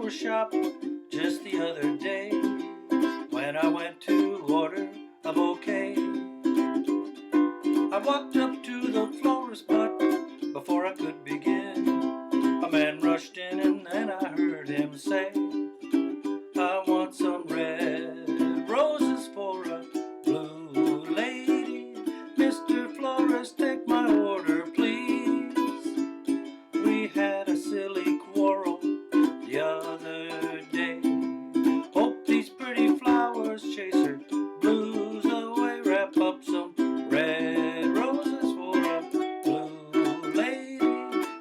flower shop just the other day when I went to order a bouquet. I walked up to the florist, but before I could begin, a man rushed in and then I heard him say, I want some red roses for a blue lady. Mr. Florist, take my order, please. We had a silly quarrel the other day. Hope these pretty flowers chase her blues away. Wrap up some red roses for a blue lady.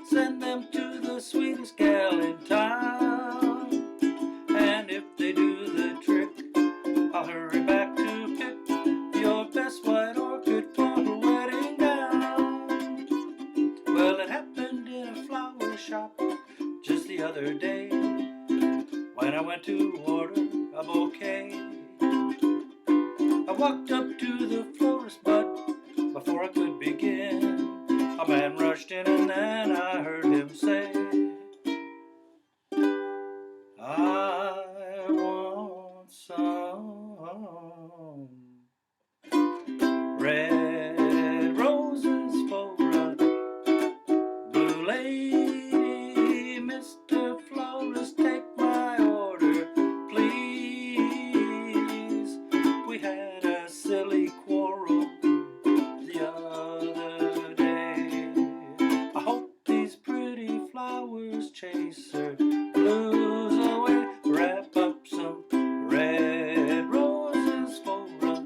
Send them to the sweetest gal in town. And if they do the trick, I'll hurry back to pick your best white orchid for her wedding gown. Well, it happened in a flower shop just the other day when I went to order a bouquet. I walked up to the florist, but before I could begin, a man rushed in and then I heard him say, I want some red roses for a blue lady. Mr. Florist, take my order, please. We had a silly quarrel the other day. I hope these pretty flowers chase her blues away. Wrap up some red roses for a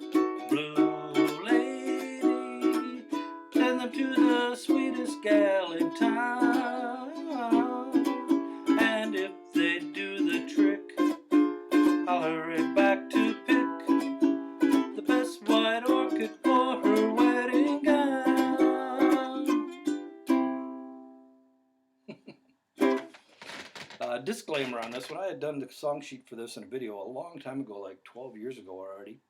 blue lady. Send them to the sweetest gal in town. And if they do the trick, I'll hurry back to pick the best white orchid for her wedding gown. Disclaimer on this one, I had done the song sheet for this in a video a long time ago, like 12 years ago already.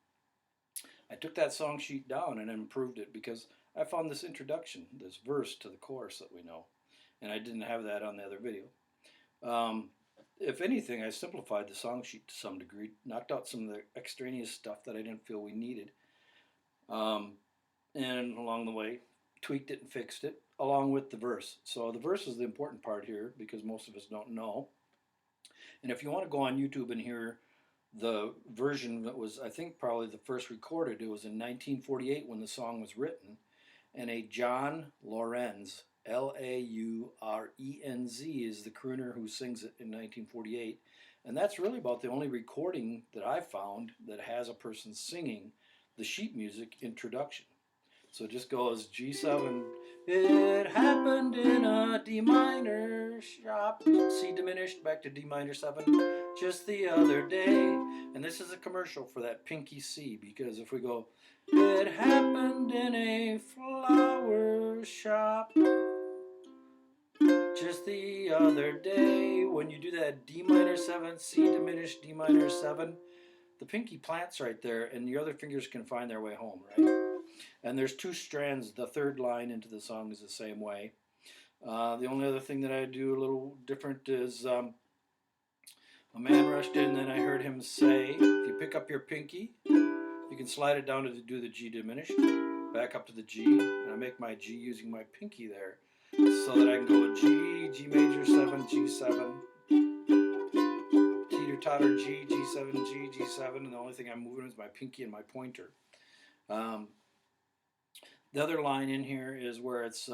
I took that song sheet down and improved it because I found this introduction, this verse to the chorus that we know, and I didn't have that on the other video. If anything, I simplified the song sheet to some degree, knocked out some of the extraneous stuff that I didn't feel we needed, and along the way, tweaked it and fixed it, along with the verse. So the verse is the important part here because most of us don't know. And if you want to go on YouTube and hear the version that was, I think, probably the first recorded, it was in 1948 when the song was written, and a John Lorenz, L-A-U-R-E-N-Z, is the crooner who sings it in 1948. And that's really about the only recording that I found that has a person singing the sheet music introduction. So it just goes G7. It happened in a D minor shop. C diminished back to D minor 7 just the other day. And this is a commercial for that pinky C, because if we go, it happened in a flower shop just the other day. When you do that D minor 7, C diminished, D minor 7, the pinky plants right there, and your other fingers can find their way home, right? And there's two strands. The third line into the song is the same way. The only other thing that I do a little different is a man rushed in, and then I heard him say, if you pick up your pinky, you can slide it down to do the G diminished, back up to the G, and I make my G using my pinky there, so that I can go G, G major 7, G7, teeter-totter G, G7, G, G7, and the only thing I'm moving is my pinky and my pointer. The other line in here is where it's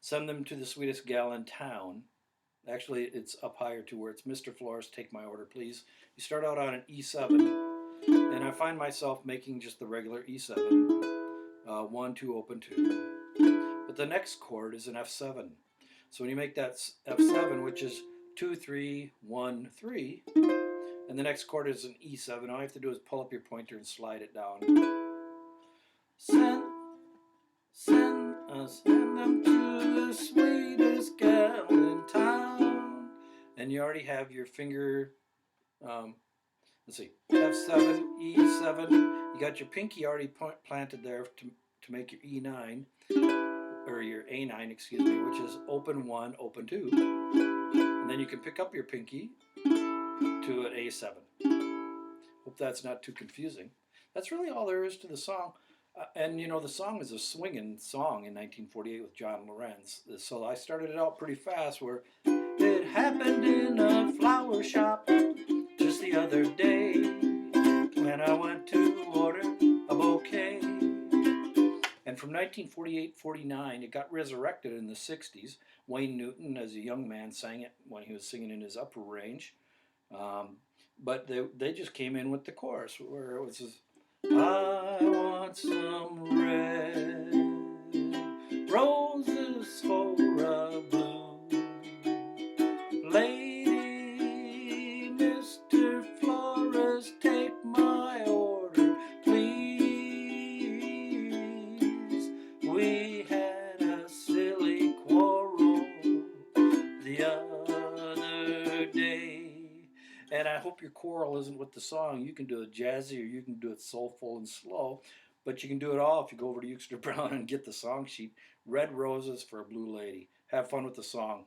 send them to the sweetest gal in town. Actually, it's up higher to where it's Mr. Florist, take my order, please. You start out on an E7, and I find myself making just the regular E7, 1, 2, open 2. But the next chord is an F7. So when you make that F7, which is 2, 3, 1, 3, and the next chord is an E7, all you have to do is pull up your pointer and slide it down. Send them to the sweetest gal in town. And you already have your finger, let's see, F7, E7. You got your pinky already planted there to make your E9, or your A9, excuse me, which is open 1, open 2. And And then you can pick up your pinky to an A7. Hope that's not too confusing. That's really all there is to the song. And the song is a swinging song in 1948 with John Lorenz. So I started it out pretty fast where it happened in a flower shop just the other day when I went to order a bouquet. And from 1948-49, it got resurrected in the 60s. Wayne Newton, as a young man, sang it when he was singing in his upper range. But they just came in with the chorus where it was just, I want some red roses for a blue lady. Mr. Florist, take my order, please. We had a silly quarrel the other day. And I hope your quarrel isn't with the song. You can do it jazzy or you can do it soulful and slow. But you can do it all if you go over to UkesterBrown and get the song sheet. Red Roses for a Blue Lady. Have fun with the song.